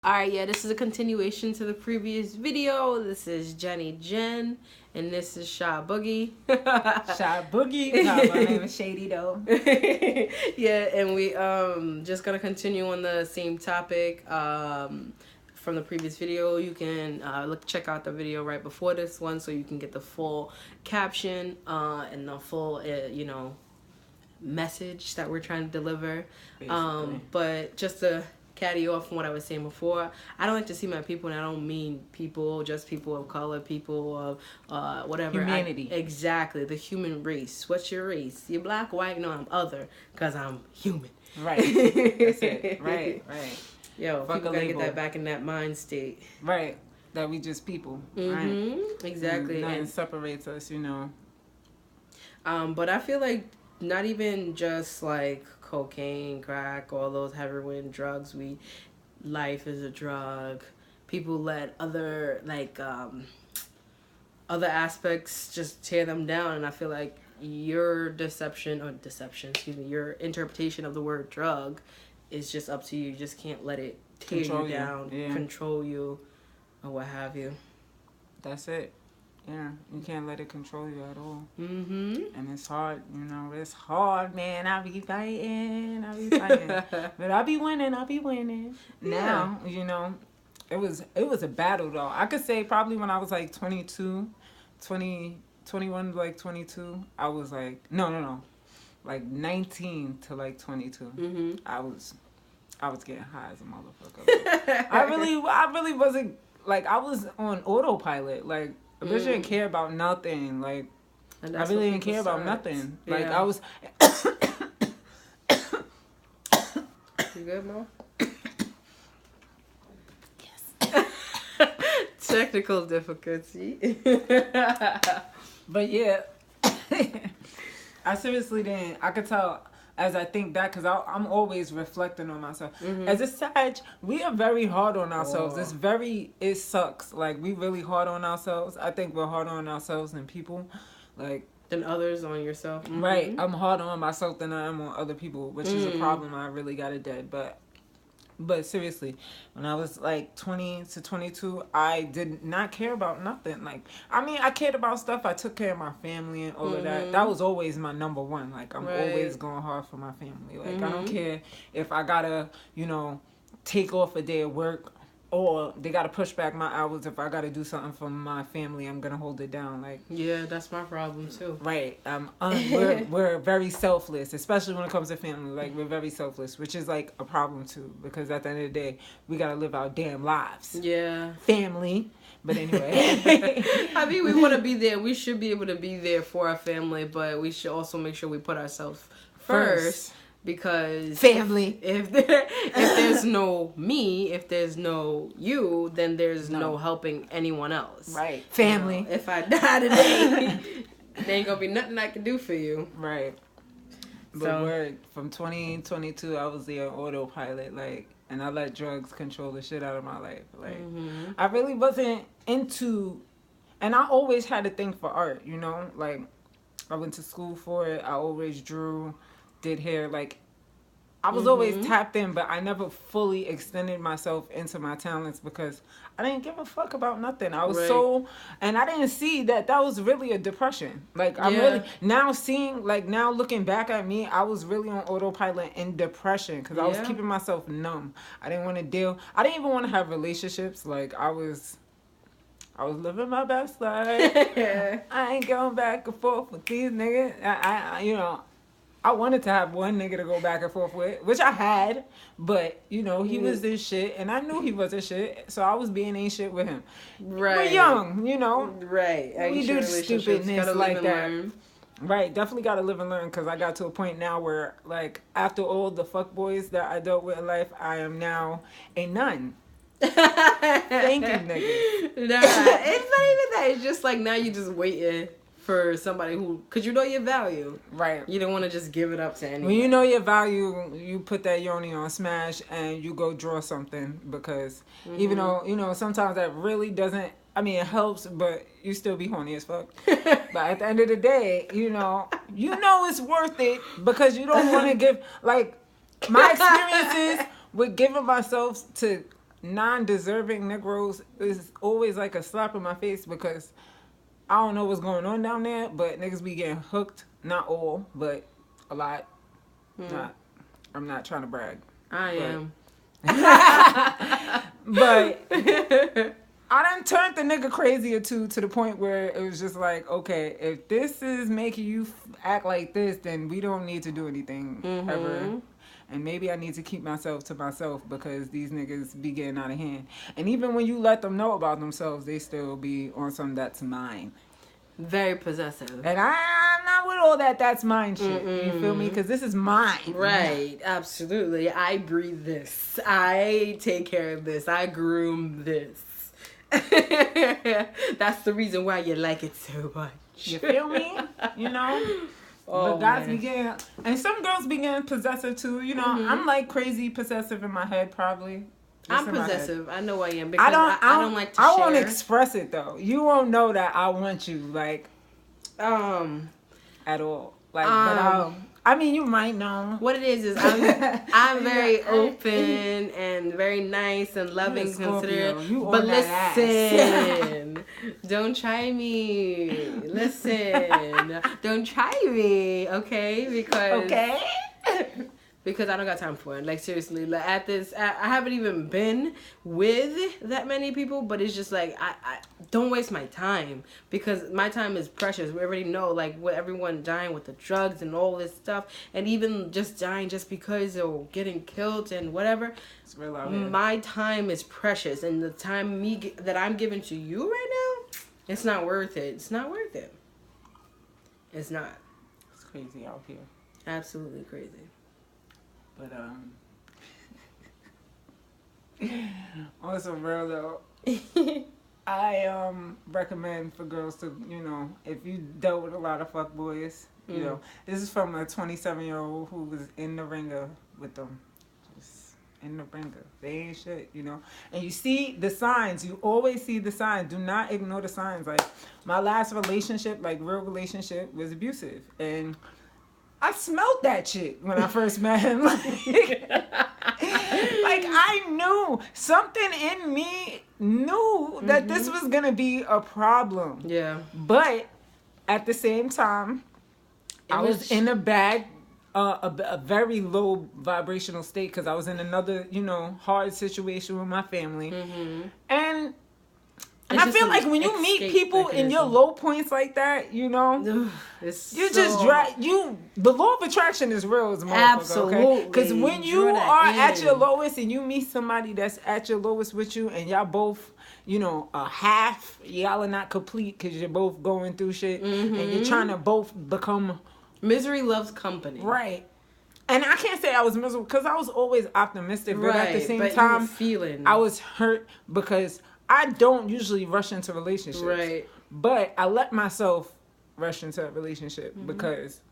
Alright, yeah, this is a continuation to the previous video. This is Jenny Jen, and this is Shy Boogie. Shy Boogie. No, my name is Shady though. Yeah, and we just gonna continue on the same topic from the previous video. You can check out the video right before this one so you can get the full caption and the full message that we're trying to deliver. But just to caddy off from what I was saying before, I don't like to see my people, and I don't mean people, just people of color, people of whatever. Humanity. Exactly, the human race. What's your race? You black, white? No, I'm other, because I'm human. Right. That's it. Right. Yo, Fuck people a gotta label. get that back in that mind state. Right. That we just people. Mm-hmm. Right. Exactly. Nothing And separates us, but I feel like not even just like cocaine, crack, all those heroin drugs. Life is a drug. People let other aspects just tear them down, and I feel like your your interpretation of the word drug is just up to you. You just can't let it tear you down, control you, or what have you. That's it. Yeah, you can't let it control you at all. Mm-hmm. And it's hard, it's hard, man. I be fighting. But I be winning. Yeah. Now, it was a battle, though. I could say probably when I was like 21 to like 22, I was like, no. Like 19 to like 22. Mm-hmm. I was getting high as a motherfucker. I really wasn't, like, I was on autopilot, like, I really didn't care about nothing. Like, I really didn't care about nothing. Yeah. Like, I was... You good, Mo? Yes. Technical difficulty. But, yeah. I seriously didn't... I could tell... As I think back, because I'm always reflecting on myself. Mm-hmm. As a Sag, we are very hard on ourselves. Oh. It sucks. Like, we really hard on ourselves. I think we're harder on ourselves than people. Like... Than others on yourself. Mm-hmm. Right. I'm harder on myself than I am on other people, which is a problem I really got to dead. But seriously, when I was like 20 to 22, I did not care about nothing. Like, I mean, I cared about stuff. I took care of my family and all of that. That was always my number one. Like, I'm always going hard for my family. Like, I don't care if I gotta, take off a day of work or they gotta push back my hours. If I gotta do something for my family, I'm gonna hold it down. Like, yeah, that's my problem too. Right. We're very selfless, especially when it comes to family. Like, we're very selfless, which is like a problem too, because at the end of the day, we gotta live our damn lives. Yeah. Family. But anyway. I mean, we want to be there. We should be able to be there for our family, but we should also make sure we put ourselves first. Because family. If there's no me, if there's no you, then there's no helping anyone else. Right. Family. If I die today, there ain't gonna be nothing I can do for you. Right. But from 2022, I was there on autopilot, like, and I let drugs control the shit out of my life. Like, I really wasn't into, and I always had a thing for art, like, I went to school for it. I always drew, did hair, like, I was always tapped in, but I never fully extended myself into my talents because I didn't give a fuck about nothing. I was and I didn't see that was really a depression. Like, I'm really, now looking back at me, I was really on autopilot in depression because I was keeping myself numb. I didn't want to I didn't even want to have relationships. Like, I was living my best life. I ain't going back and forth with these niggas. I wanted to have one nigga to go back and forth with, which I had, but, he was this shit, and I knew he wasn't shit, so I was being ain't shit with him. Right. We're young, Right. We do stupidness like that. Learn. Right, definitely gotta live and learn, because I got to a point now where, like, after all the fuckboys that I dealt with in life, I am now a nun. Thank you, nigga. Nah, it's not even that. It's just like now you just waiting for somebody because you know your value. Right. You don't want to just give it up to anyone. When you know your value, you put that yoni on smash and you go draw something because even though, sometimes that really doesn't, I mean, it helps, but you still be horny as fuck. But at the end of the day, you know it's worth it because you don't want to give, like, my experiences with giving myself to non-deserving Negroes is always like a slap in my face because I don't know what's going on down there, but niggas be getting hooked. Not all, but a lot. I'm not trying to brag. I am. But I done turned the nigga crazier to the point where it was just like, okay, if this is making you act like this, then we don't need to do anything ever. And maybe I need to keep myself to myself because these niggas be getting out of hand. And even when you let them know about themselves, they still be on some that's mine. Very possessive. And I'm not with all that that's mine shit. You feel me? Because this is mine. Right. Absolutely. I breathe this. I take care of this. I groom this. That's the reason why you like it so much. You feel me? You know? But guys be getting, and some girls be getting possessive too. You know, I'm like crazy possessive in my head probably. I'm possessive. I know I am because I don't like to share. I won't express it though. You won't know that I want you like at all. Like, but I mean, you might know. What it is I'm very open and very nice and loving, considerate. But listen, don't try me. Listen, don't try me, okay? Because I don't got time for it. Like, seriously, like I haven't even been with that many people, but it's just like, I don't waste my time because my time is precious. We already know, like, what everyone dying with the drugs and all this stuff, and even just dying just because or getting killed and whatever. It's real out here. My time is precious, and the time that I'm giving to you right now, it's not worth it. It's not worth it. It's not. It's crazy out here. Absolutely crazy. But on some real though, I recommend for girls to, you know, if you dealt with a lot of fuckboys, you know, this is from a 27-year-old who was in the ringer with them. Just in the ringer. They ain't shit, you know. And you see the signs. You always see the signs. Do not ignore the signs. Like, my last relationship, like real relationship, was abusive. And I smelled that shit when I first met him. Like I knew something in me knew that this was gonna be a problem. Yeah. But at the same time, I was in a bad, a very low vibrational state because I was in another, you know, hard situation with my family, and I feel like when you meet people in your low points like that, you know, the law of attraction is real as a motherfucker. Absolutely. Because when you are at your lowest and you meet somebody that's at your lowest with you and y'all both, you know, y'all are not complete because you're both going through shit and you're trying to both become. Misery loves company. Right. And I can't say I was miserable because I was always optimistic, but at the same time, I was hurt because I don't usually rush into relationships. Right. But I let myself rush into a relationship because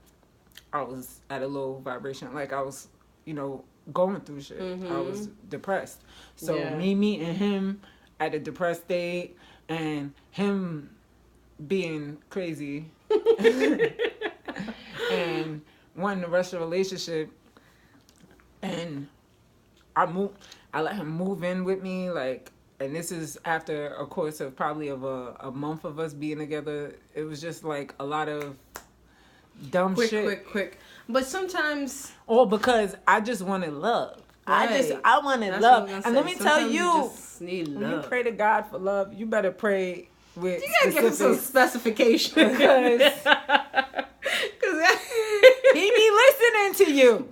I was at a low vibration. Like, I was, you know, going through shit. I was depressed. So me meeting him at a depressed state and him being crazy and wanting to rush a relationship, and I let him move in with me, like. And this is after a course of probably of a month of us being together. It was just like a lot of dumb shit. Quick. But sometimes... Or because I just wanted love. Right. I wanted love. And let me tell you, when you pray to God for love, you better pray with you gotta give him some specification. Because he be listening to you.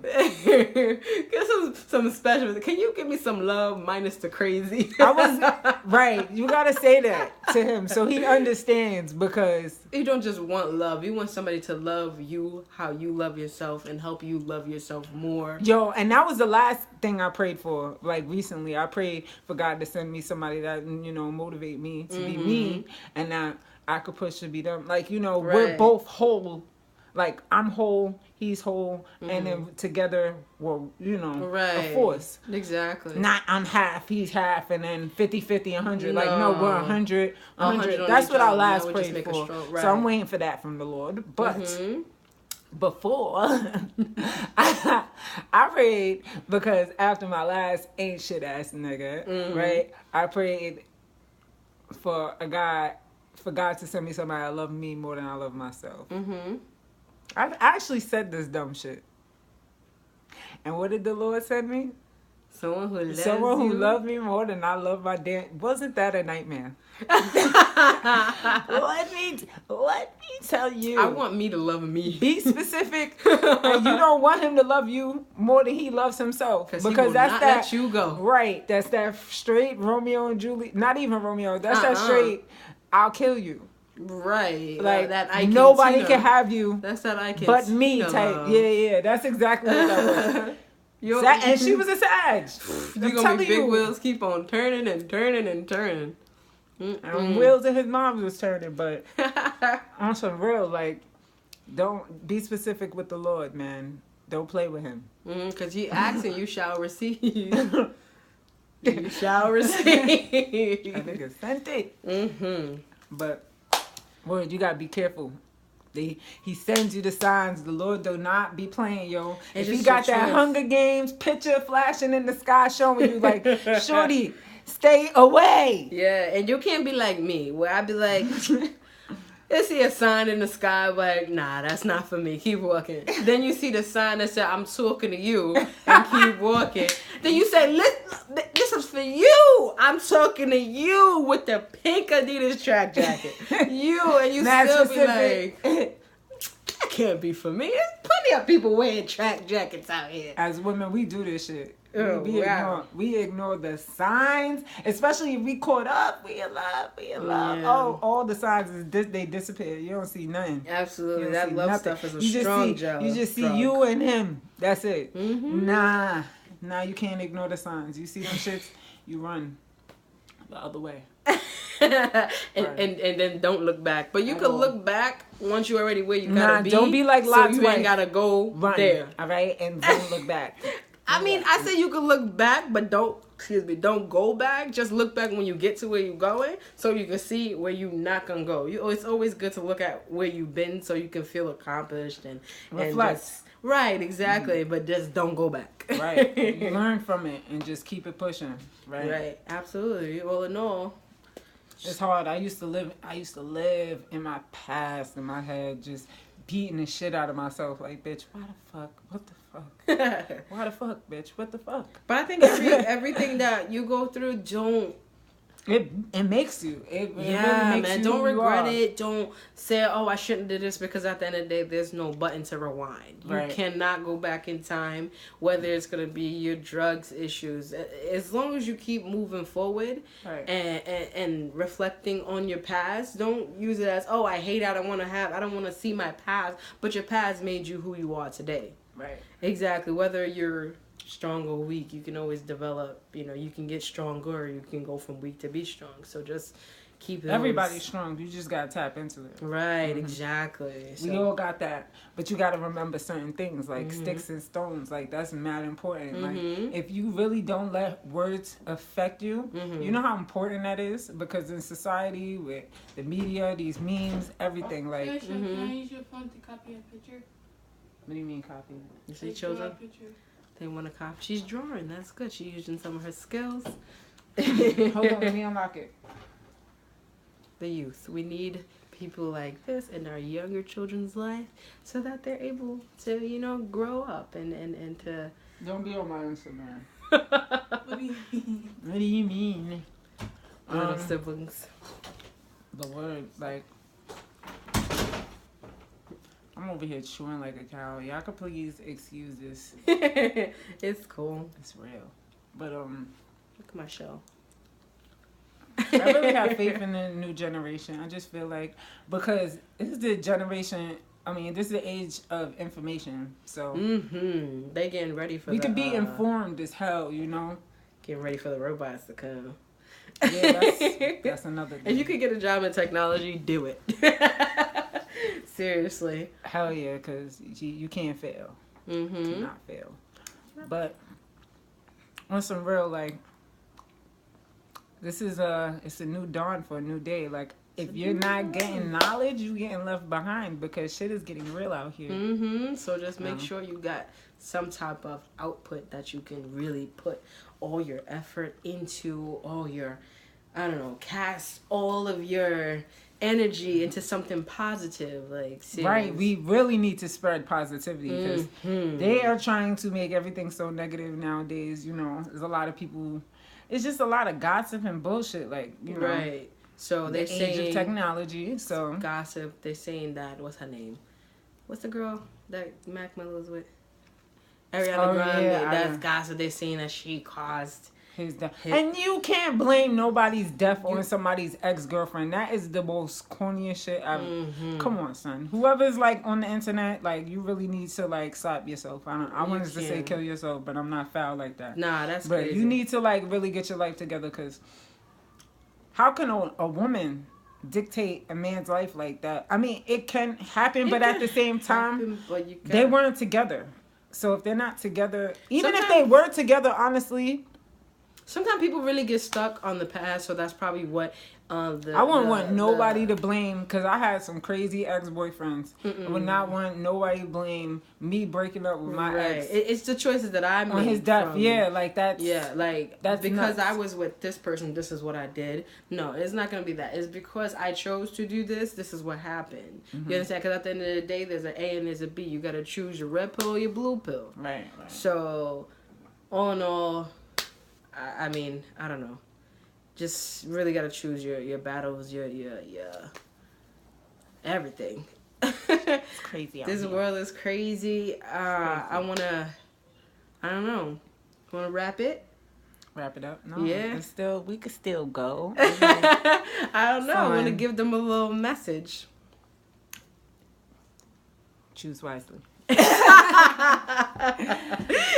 Get some special. Can you give me some love minus the crazy? Right. You gotta say that to him so he understands, because you don't just want love. You want somebody to love you how you love yourself and help you love yourself more. Yo, and that was the last thing I prayed for. Like, recently, I prayed for God to send me somebody that, you know, motivate me to be me, and that I could push to be them. Like, you know, we're both whole. Like, I'm whole, he's whole, and then together we're, you know, a force. Exactly. Not I'm half, he's half, and then 50-50, 100. Like, no, we're 100. That's what our last prayed for. So I'm waiting for that from the Lord. But before I prayed because after my last ain't shit ass nigga, right? I prayed for God to send me somebody that loved me more than I love myself. I actually said this dumb shit. And what did the Lord send me? Someone who loved me more than I love my damn. Wasn't that a nightmare? let me tell you. I want me to love me. Be specific. And you don't want him to love you more than he loves himself. Because he will not let you go. Right. That's that straight Romeo and Juliet. Not even Romeo. That's that straight, I'll kill you. Right. Like that I nobody can have you. That's that I can but me type. Yeah. That's exactly what that was. And she was a Sag. You're gonna be big wheels keep on turning and turning and turning. And wheels in his mom was turning, but on some real, like, don't be specific with the Lord, man. Don't play with him. Because he asks and you shall receive. You shall receive. I think it's sent it. But, Lord, you gotta be careful. He sends you the signs. The Lord do not be playing, yo. If he got that Hunger Games picture flashing in the sky showing you like, shorty, stay away. Yeah, and you can't be like me, where I be like, you see a sign in the sky, like, nah, that's not for me. Keep walking. Then you see the sign that said, I'm talking to you, and keep walking. Then you say, this is for you. I'm talking to you with the pink Adidas track jacket. You, and you still be like, that can't be for me. There's plenty of people wearing track jackets out here. As women, we do this shit. We ignore the signs, especially if we caught up. We in love. Yeah. Oh, all the signs they disappear. You don't see nothing. Absolutely, that love nothing. Stuff is a strong drug. You just see you and him. That's it. Nah, you can't ignore the signs. You see them shits, you run the other way. and then don't look back. But you could look back once you already where you gotta be. Don't be like Lot's so you ain't gotta go run there. All right, and don't look back. I mean, I say you can look back, but don't go back. Just look back when you get to where you're going, so you can see where you're not gonna go. It's always good to look at where you've been, so you can feel accomplished and reflect. Right, exactly. But just don't go back. Right, you learn from it and just keep it pushing. Right, absolutely. All in all, it's hard. I used to live in my past, in my head, just beating the shit out of myself. Like, bitch, why the fuck? What the fuck? Why the fuck, bitch? What the fuck? But I think everything that you go through, it makes you. It really makes man. You don't regret it. Don't say, oh, I shouldn't do this, because at the end of the day, there's no button to rewind. You cannot go back in time, whether it's going to be your drugs issues. As long as you keep moving forward and reflecting on your past, don't use it as, oh, I hate, I don't want to see my past, but your past made you who you are today. Right. Exactly. Whether you're strong or weak, you can always develop. You can get stronger. You can go from weak to be strong. So just keep everybody's strong. You just gotta tap into it. Right. Exactly. We all got that, but you gotta remember certain things like sticks and stones. Like, that's mad important. Like, if you really don't let words affect you, you know how important that is. Because in society, with the media, these memes, everything, like. Can I use your phone to copy a picture? What do you mean copy? You see, children? They want to copy. She's drawing. That's good. She's using some of her skills. Hold on, let me unlock it. The youth. We need people like this in our younger children's life, so that they're able to, grow up and to. Don't be on my Instagram. What do you mean? What do you mean? Little siblings. The word, like. I'm over here chewing like a cow. Y'all could please excuse this. It's cool. It's real. But look at my show. I really have faith in the new generation. I just feel like, because this is the generation. I mean, this is the age of information. So they getting ready for. We could be informed as hell, Getting ready for the robots to come. Yeah, that's another thing. If you could get a job in technology, do it. Seriously. Hell yeah, because you can't fail. You cannot fail. But on some real, like, this is it's a new dawn for a new day. Like, if you're not getting knowledge, you getting left behind because shit is getting real out here. So just make sure you got some type of output that you can really put all your effort into, all your, I don't know, cast all of your energy into something positive, like serious. Right, we really need to spread positivity because they are trying to make everything so negative nowadays. You know, there's a lot of people, it's just a lot of gossip and bullshit, like, you know. Right. So they're saying age of technology, so gossip. They're saying that, what's her name, what's the girl that Mac Miller was with, Ariana Grande. Yeah, that's gossip. They're saying that she caused his death. And you can't blame nobody's death on somebody's ex-girlfriend. That is the most corniest shit ever. Come on, son. Whoever's like on the internet, like, you really need to like stop yourself. I wanted to say kill yourself, but I'm not foul like that. Nah, that's but crazy. You need to like really get your life together, because how can a woman dictate a man's life like that? I mean, it can happen, but at the same time, they weren't together. So if they're not together, even if they were together, honestly, sometimes people really get stuck on the past. So that's probably what I wouldn't want nobody to blame, because I had some crazy ex-boyfriends. I would not want nobody to blame me breaking up with my ex. It's the choices that I made on his death. Like that's that's because nuts. I was with this person. This is what I did. No, it's not gonna be that. It's because I chose to do this. This is what happened. You understand? Because at the end of the day, there's an A and there's a B. You gotta choose your red pill or your blue pill. Right. So, all in all, I mean, I don't know. Just really gotta choose your battles, your everything. It's crazy. This world is crazy. I don't know. Wanna wrap it? Wrap it up? No. Yeah. We could still go. I don't know. I want to give them a little message. Choose wisely.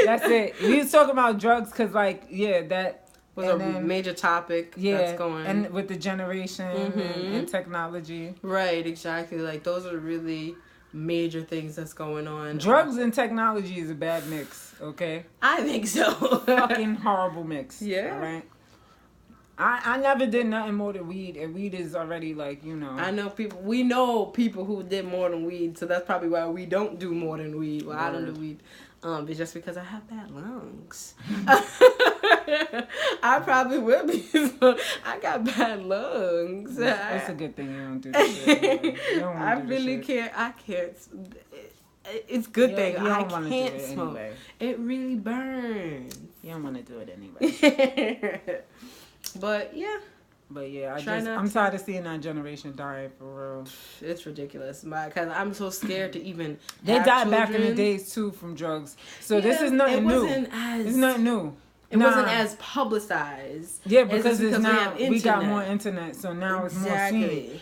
That's it. We was talking about drugs because, like, that was a major topic that's going. And with the generation and technology. Right, exactly. Like, those are really major things that's going on. Drugs and technology is a bad mix, okay? I think so. Fucking horrible mix. Yeah. All right? I never did nothing more than weed, and weed is already, like, you know. We know people who did more than weed, so that's probably why we don't do more than weed. Well, I don't do weed. It's just because I have bad lungs. I probably will be. I got bad lungs. It's a good thing you don't do this shit anyway. I really can't. I can't. It's a good thing. I can't smoke. Anyway. It really burns. You don't want to do it anyway. But yeah. I'm tired of seeing that generation die, for real. It's ridiculous. Because I'm so scared to even. They died back in the days too from drugs. So this is nothing new. It's nothing new. It wasn't as publicized. Yeah, because we got more internet, so now it's more seen.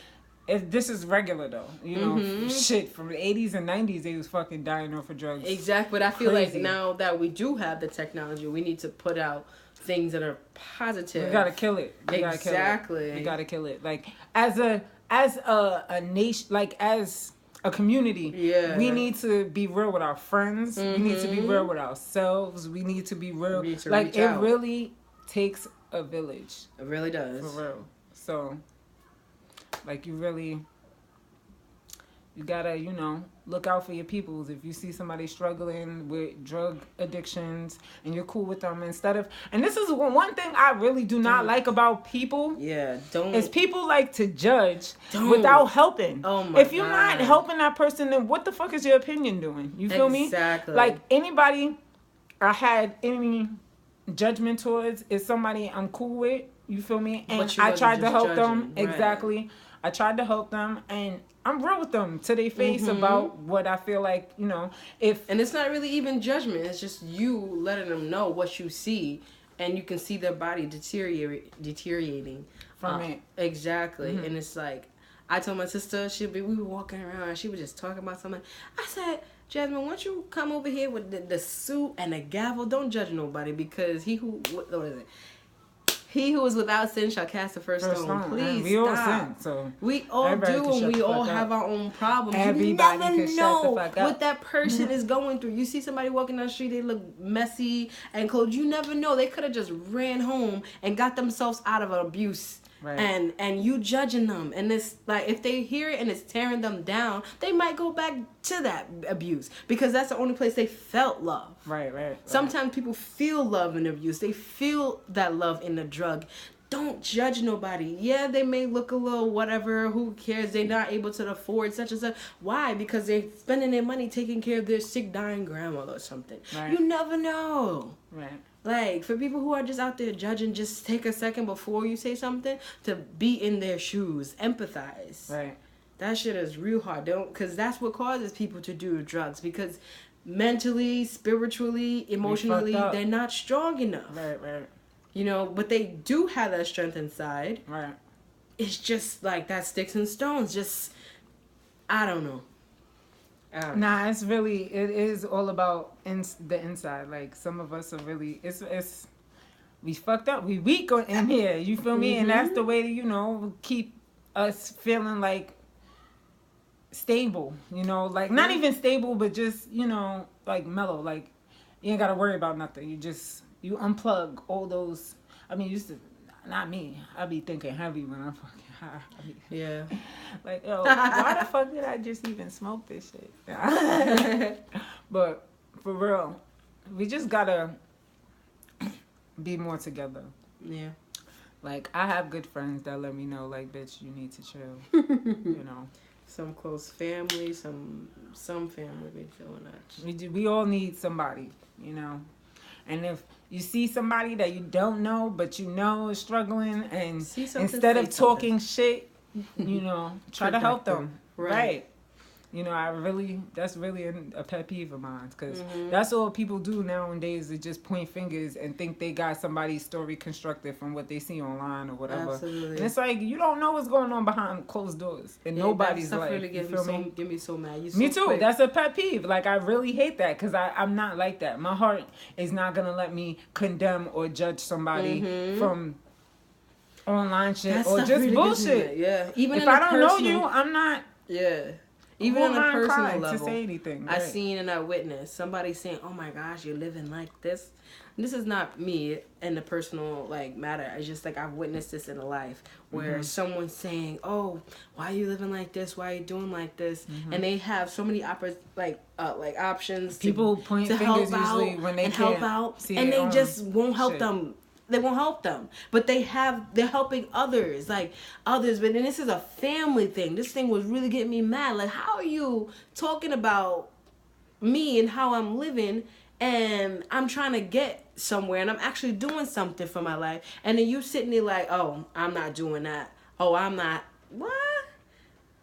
This is regular though, you know. Shit, from the 80s and 90s, they was fucking dying off of drugs. Exactly, but I feel like now that we do have the technology, we need to put out things that are positive. We gotta kill it. We gotta kill it. Like as a nation, like as a community, we need to be real with our friends. We need to be real with ourselves. We need to be real. Like it really takes a village. It really does. For real. So, like you gotta, you know, look out for your peoples. If you see somebody struggling with drug addictions and you're cool with them, and this is one thing I really do not like about people. Yeah, don't. Is people like to judge without helping. Oh my God. If you're not helping that person, then what the fuck is your opinion doing? You feel me? Exactly. Like anybody I had any judgment towards is somebody I'm cool with. You feel me? And I tried to help them. Right. Exactly. I tried to help them, and I'm real with them to their face about what I feel like, you know. And it's not really even judgment. It's just you letting them know what you see, and you can see their body deteriorating from it. Exactly. And it's like, I told my sister, we were walking around, and she was just talking about something. I said, Jasmine, why don't you come over here with the suit and the gavel? Don't judge nobody, because what is it? He who is without sin shall cast the first stone. Please we all stop. sin, so we all do, and we all have our own problems. Everybody you never know what that person is going through. You see somebody walking down the street, they look messy and clothes. You never know. They could have just ran home and got themselves out of an abuse Right. And you judging them, and it's like if they hear it and it's tearing them down, they might go back to that abuse because that's the only place they felt love. Right. Sometimes people feel love in abuse. They feel that love in the drug. Don't judge nobody. Yeah, they may look a little whatever. Who cares? They're not able to afford such and such. Why? Because they're spending their money taking care of their sick, dying grandmother or something. Right. You never know. Right. Like, for people who are just out there judging, just take a second before you say something to be in their shoes. Empathize. Right. That shit is real hard. Because that's what causes people to do drugs. Because mentally, spiritually, emotionally, they're not strong enough. Right. You know, but they do have that strength inside. Right. It's just like that sticks and stones. Just, I don't know. Nah, it is all about the inside. Like, some of us are really, it's we fucked up. We weak in here. You feel me? And that's the way to, you know, keep us feeling like stable. You know, like not even stable, but just, you know, like mellow. Like, you ain't got to worry about nothing. You unplug all those. I mean, not me. I be thinking heavy when I'm fucking high. Yeah. Like, yo, why the fuck did I just even smoke this shit? But for real, we just gotta be more together. Yeah. Like, I have good friends that let me know, like, bitch, you need to chill. You know. Some close family, some family be feeling that. We all need somebody, you know. And if you see somebody that you don't know, but you know is struggling, and instead of talking shit, you know, try to help them. Right. You know, that's really a pet peeve of mine, because that's all people do nowadays is just point fingers and think they got somebody's story constructed from what they see online or whatever. Absolutely. And it's like, you don't know what's going on behind closed doors in nobody's life. Really get me so mad. Me too. Quick. That's a pet peeve. Like, I really hate that, because I'm not like that. My heart is not going to let me condemn or judge somebody from online shit or just really bullshit. Yeah. Even if I don't know you, I'm not. Yeah. Even on a personal level, to say anything, right. I seen and I witnessed somebody saying, "Oh my gosh, you're living like this." And this is not me in the personal matter. It's just like I've witnessed this in a life where someone's saying, "Oh, why are you living like this? Why are you doing like this?" And they have so many options. People point fingers usually when they help out, and they just won't help them. They won't help them, but they're helping others, but then this is a family thing. This thing was really getting me mad. Like, how are you talking about me and how I'm living, and I'm trying to get somewhere, and I'm actually doing something for my life, and then you sitting there like, oh, I'm not doing that. Oh, I'm not. What?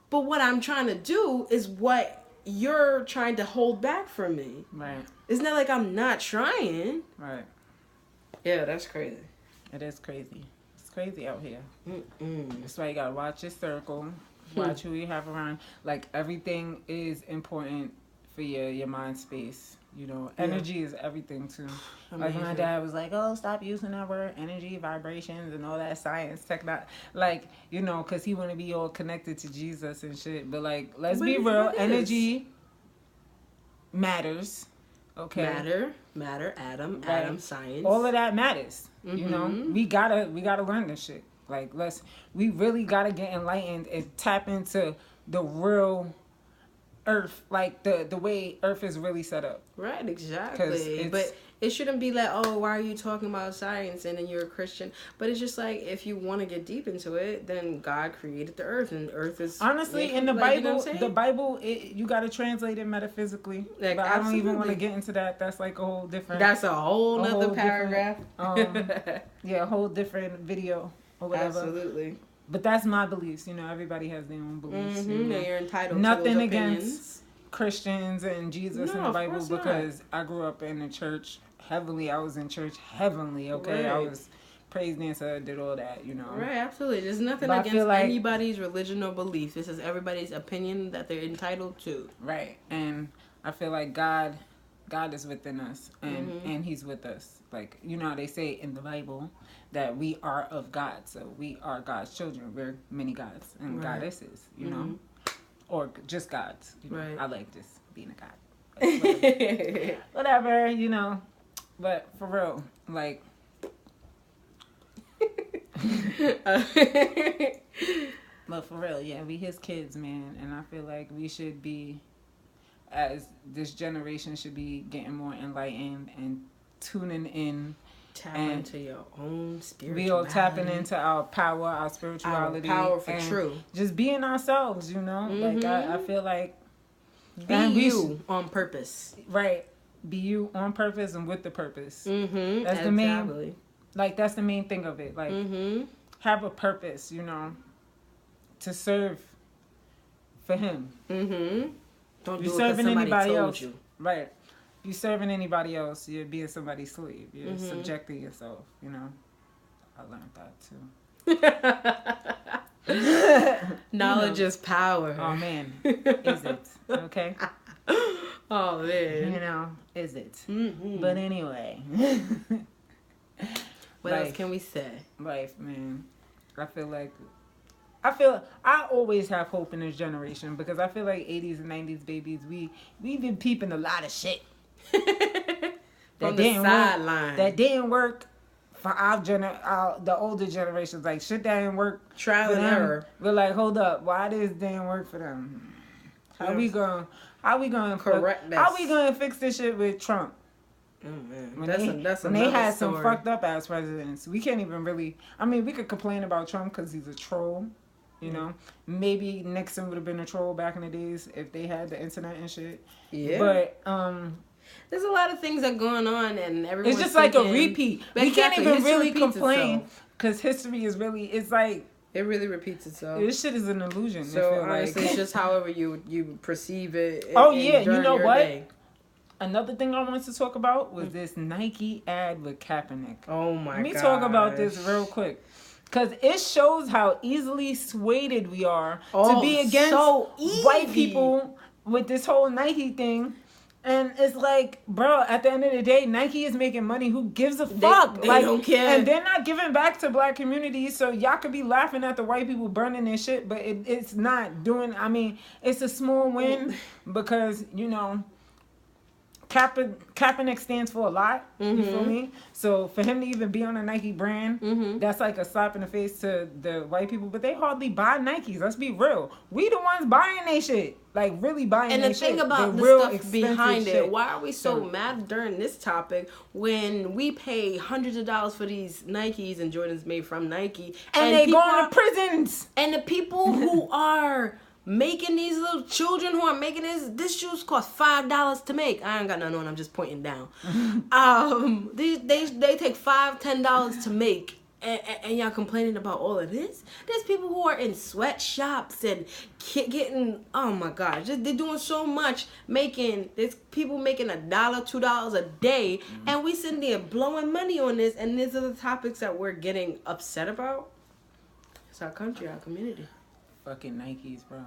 But what I'm trying to do is what you're trying to hold back from me. Right. It's not like I'm not trying. Right. Yeah, that's crazy. It is crazy. It's crazy out here. That's why you gotta watch your circle, watch who you have around. Like, everything is important for your mind space. You know, energy is everything too. Amazing. Like, my dad was like, "Oh, stop using that word, energy, vibrations, and all that science, technology." Like, you know, because he want to be all connected to Jesus and shit. But like, let's be real, energy matters. Okay. Matter, atom, science. All of that matters. You know, we gotta learn this shit. Like, we really gotta get enlightened and tap into the real Earth, like the way Earth is really set up. Right, exactly. But it shouldn't be like, oh, why are you talking about science and then you're a Christian? But it's just like, if you want to get deep into it, then God created the Earth, and Earth is honestly in the Bible. You know the Bible, you got to translate it metaphysically. Like, but I don't even want to get into that. That's like a whole different. That's a whole nother paragraph. Yeah, a whole different video or whatever. Absolutely. But that's my beliefs. You know, everybody has their own beliefs. You know? You're entitled Nothing to those against Christians and Jesus and the Bible, because I grew up in the church heavily. I was in church heavily. Okay, right. I was praise dancer, did all that. You know. Right. Absolutely. There's nothing against anybody's religion or belief. This is everybody's opinion that they're entitled to. Right. And I feel like God is within us, and He's with us. Like, you know how they say in the Bible that we are of God, so we are God's children. We're many gods and goddesses, you know, or just gods. You know? Right. I like just being a god. Like, whatever, you know. But for real, like, But for real, yeah, we his kids, man, and I feel like we should be, as this generation should be getting more enlightened and tuning in. Tap into your own spirituality. We all tapping into our power, our spirituality. Our power for true. Just being ourselves, you know? Mm-hmm. Like, I feel like... Be you on purpose. Right. Be you on purpose and with the purpose. Mm-hmm. That's the main... Like, that's the main thing of it. Like, have a purpose, you know? To serve for him. Mm-hmm. Don't you do serving it anybody told else. You. Right. If you serving anybody else, you're being somebody's slave. You're subjecting yourself, you know. I learned that too. Knowledge is power. Oh man, is it? Okay. Oh man. You know, is it? Mm-hmm. But anyway. What else can we say? Life, man. I always have hope in this generation because I feel like 80s and 90s babies, we've been peeping a lot of shit. From the sideline. That didn't work for the older generations. Like shit that didn't work. Trial and error. We're like, hold up, why this didn't work for them? How we gonna correct this? How we gonna fix this shit with Trump? Oh man, When they had some fucked up ass presidents, we can't even really. I mean, we could complain about Trump because he's a troll. You know, maybe Nixon would have been a troll back in the days if they had the internet and shit. Yeah. But there's a lot of things that are going on, and everyone's it's just like a repeat. Exactly. We can't even really complain because history is really. It's like it really repeats itself. This shit is an illusion. So honestly, it's just however you perceive it. Oh yeah, you know what? Day. Another thing I wanted to talk about was this Nike ad with Kaepernick. Oh my god. Let me talk about this real quick. Because it shows how easily swayed we are to be against white people with this whole Nike thing. And it's like, bro, at the end of the day, Nike is making money. Who gives a fuck? They don't care. And they're not giving back to black communities. So y'all could be laughing at the white people burning their shit. But it's not doing, I mean, it's a small win because, you know, Kaepernick stands for a lot. You feel me? So for him to even be on a Nike brand, that's like a slap in the face to the white people. But they hardly buy Nikes. Let's be real. We the ones buying they shit. Like really buying and they shit. And the thing about the stuff behind it, why are we so mad during this topic when we pay hundreds of dollars for these Nikes and Jordans made from Nike, and they going to prisons, and the people who are making these little children who are making this shoes cost $5 to make. I ain't got nothing on. I'm just pointing down. They take $5-10 to make, and y'all complaining about all of this. There's people who are in sweatshops and getting, oh my gosh, they're doing so much there's people making $1, $2 a day, and we sitting there blowing money on this, and these are the topics that we're getting upset about. It's our country, our community. Fucking Nikes, bro.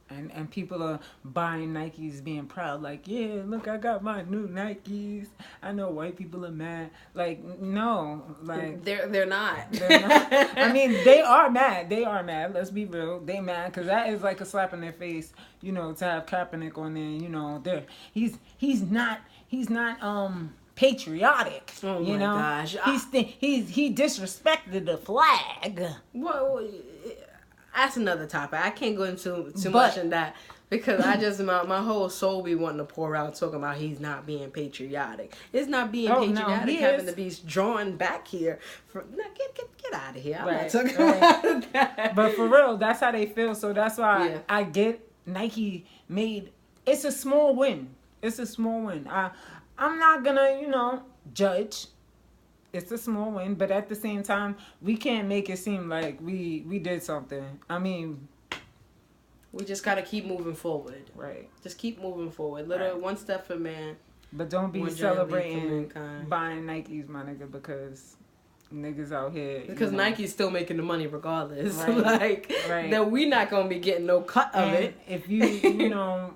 And people are buying Nikes being proud. Like, yeah, look, I got my new Nikes. I know white people are mad. Like, no. Like They're not. They're not. I mean, they are mad. They are mad. Let's be real. They mad because that is like a slap in their face, you know, to have Kaepernick on there. You know, he's not patriotic. Oh you my know? gosh. He disrespected the flag. Well, that's another topic. I can't go into too much in that because I just my whole soul be wanting to pour out talking about he's not being patriotic. It's not being patriotic having to be drawn back here. Get out of here. I'm not talking about that. But for real, that's how they feel. So that's why I get Nike made. It's a small win. It's a small win. I'm not gonna, you know, judge. It's a small win, but at the same time, we can't make it seem like we did something. I mean, we just gotta keep moving forward. Right. Just keep moving forward. One step for man. But don't be celebrating buying Nikes, my nigga, because niggas out here. Because Nike's still making the money regardless. Right. That we not gonna be getting no cut of it. If you know,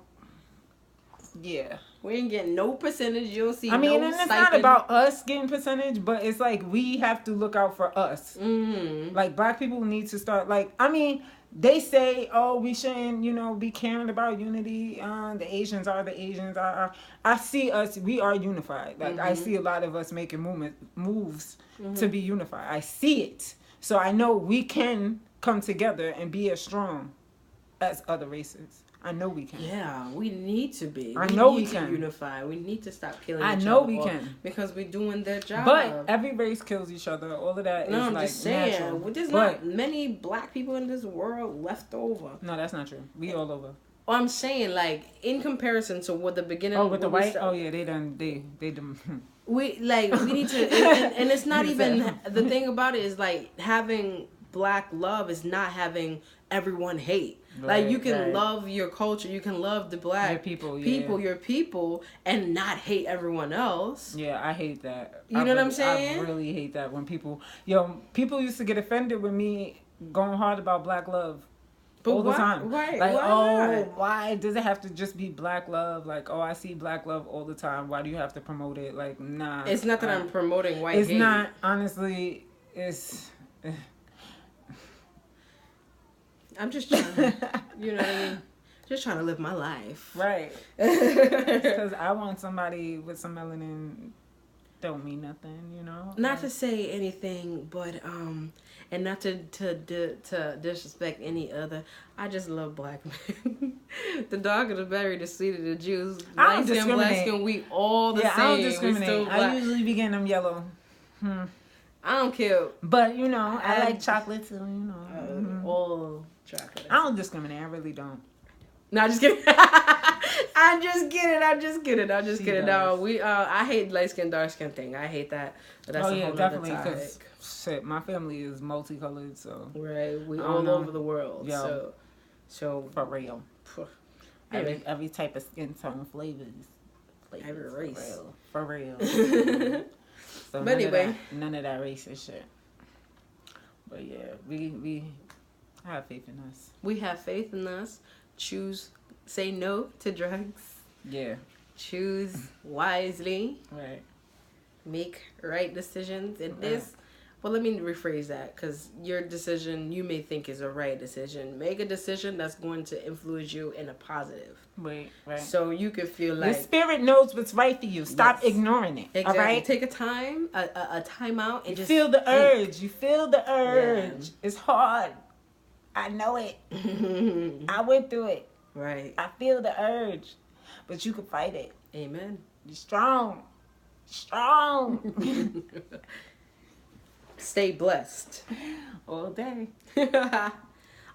yeah. We ain't getting no percentage. You'll see. I mean, and it's not about us getting percentage, but it's like we have to look out for us. Mm-hmm. Like black people need to start. Like, I mean, they say, oh, we shouldn't, you know, be caring about unity. The Asians are the Asians. I see us. We are unified. Like I see a lot of us making moves to be unified. I see it. So I know we can come together and be as strong as other races. I know we can. Yeah, we need to be. I know we need can to unify. We need to stop killing I each know other. we can. Because we're doing their job. But every race kills each other. All of that is I'm like just saying, natural. there's But, not many black people in this world left over. no, that's not true. We all over. Oh, I'm saying, like, in comparison to what the beginning. Oh, with the when we white? Oh, yeah, they done. We need to, and it's not even the thing about it is like having black love is not having everyone hate. Right, like you can right. love your culture, you can love the black your people, and not hate everyone else. Yeah, I hate that. You know what I'm saying? I really hate that when people used to get offended with me going hard about black love. But all the why, time. Right? Like, why not? why does it have to just be black love? Like, I see black love all the time. Why do you have to promote it? Like, nah. It's not that I'm promoting white hate. It's not. Honestly, it's. I'm just trying to, you know what I mean? Just trying to live my life. Right. Because I want somebody with some melanin. Don't mean nothing, you know. Not to say anything, but and not to disrespect any other. I just love black men. The darker the berry, the sweeter the juice. Light skin, black skin, we all the same. I don't discriminate. I usually be getting them yellow. I don't care. But you know, I like chocolate too. You know, all chocolate. I don't discriminate. I really don't. No, I'm just kidding. I'm just kidding. No, I hate light skin, dark skin thing. I hate that. But that's a whole definitely. other Because shit, my family is multicolored, so right. We all over the world. Yeah. So for real. Every type of skin tone flavors. Every race. For real. So but anyway, none of that racist shit. But yeah, we have faith in us. We have faith in us. Say no to drugs. Yeah. Choose wisely. Right. Make right decisions. And this, well, let me rephrase that, because your decision you may think is a right decision. Make a decision that's going to influence you in a positive. Right. So you could feel like your spirit knows what's right for you. Stop ignoring it. Exactly. All right. Take a time out, and you just feel the think. urge. You feel the urge. Yeah. It's hard. I know it. I went through it. Right. I feel the urge, but you can fight it. Amen. You're strong. Strong. Stay blessed. All day.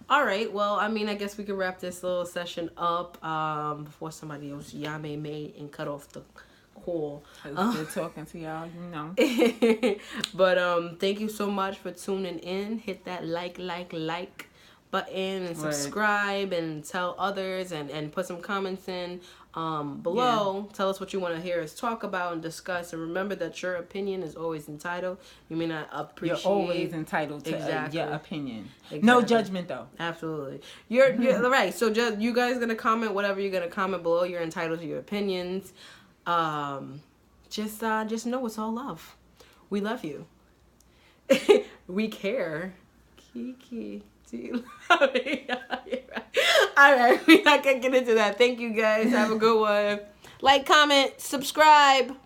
All right. Well, I mean, I guess we could wrap this little session up before somebody else yame me and cut off the call. Good talking to y'all, you know. But thank you so much for tuning in. Hit that like button and subscribe and tell others and put some comments in below. Tell us what you want to hear us talk about and discuss, and remember that your opinion is always entitled. You may not appreciate. You're always entitled to your opinion. Exactly. No judgment though. Absolutely. You're right. So just you guys gonna comment whatever you're gonna comment below. You're entitled to your opinions. Just know it's all love. We love you. We care. Kiki. All right, we're not gonna get into that. Thank you guys. Have a good one. Like, comment, subscribe.